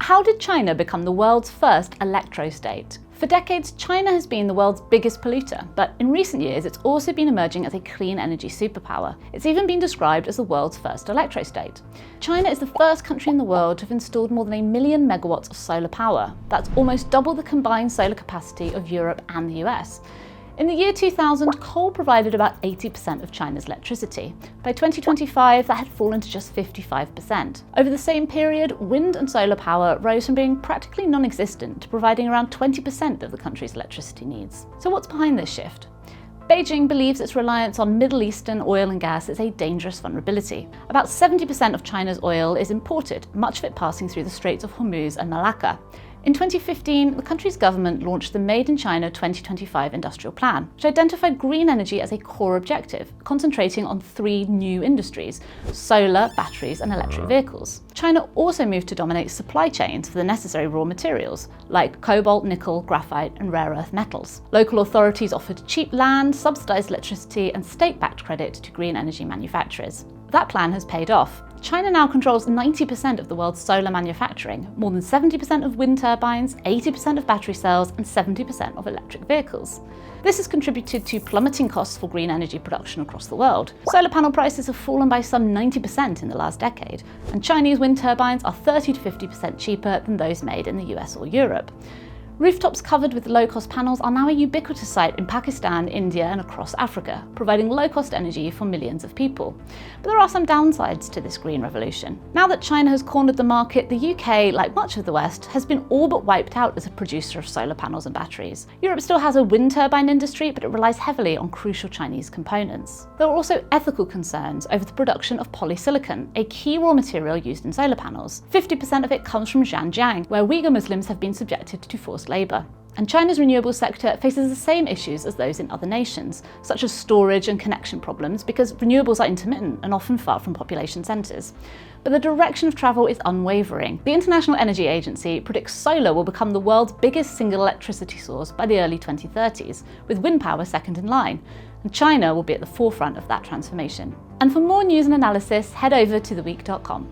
how did China become the world's first electro-state? For decades, China has been the world's biggest polluter, but in recent years it's also been emerging as a clean energy superpower. It's even been described as the world's first electro-state. China is the first country in the world to have installed more than 1 million megawatts of solar power. That's almost double the combined solar capacity of Europe and the US. In the year 2000, coal provided about 80% of China's electricity. By 2025, that had fallen to just 55%. Over the same period, wind and solar power rose from being practically non-existent to providing around 20% of the country's electricity needs. So what's behind this shift? Beijing believes its reliance on Middle Eastern oil and gas is a dangerous vulnerability. About 70% of China's oil is imported, much of it passing through the Straits of Hormuz and Malacca. In 2015, the country's government launched the Made in China 2025 Industrial Plan, which identified green energy as a core objective, concentrating on 3 new industries: solar, batteries, and electric vehicles. China also moved to dominate supply chains for the necessary raw materials, like cobalt, nickel, graphite, and rare earth metals. Local authorities offered cheap land, subsidized electricity, and state-backed credit to green energy manufacturers. That plan has paid off. China now controls 90% of the world's solar manufacturing, more than 70% of wind turbines, 80% of battery cells, and 70% of electric vehicles. This has contributed to plummeting costs for green energy production across the world. Solar panel prices have fallen by some 90% in the last decade, and Chinese wind turbines are 30 to 50% cheaper than those made in the US or Europe. Rooftops covered with low-cost panels are now a ubiquitous sight in Pakistan, India, and across Africa, providing low-cost energy for millions of people. But there are some downsides to this green revolution. Now that China has cornered the market, the UK, like much of the West, has been all but wiped out as a producer of solar panels and batteries. Europe still has a wind turbine industry, but it relies heavily on crucial Chinese components. There are also ethical concerns over the production of polysilicon, a key raw material used in solar panels. 50% of it comes from Xinjiang, where Uyghur Muslims have been subjected to forced labour. And China's renewable sector faces the same issues as those in other nations, such as storage and connection problems, because renewables are intermittent and often far from population centres. But the direction of travel is unwavering. The International Energy Agency predicts solar will become the world's biggest single electricity source by the early 2030s, with wind power second in line. And China will be at the forefront of that transformation. And for more news and analysis, head over to theweek.com.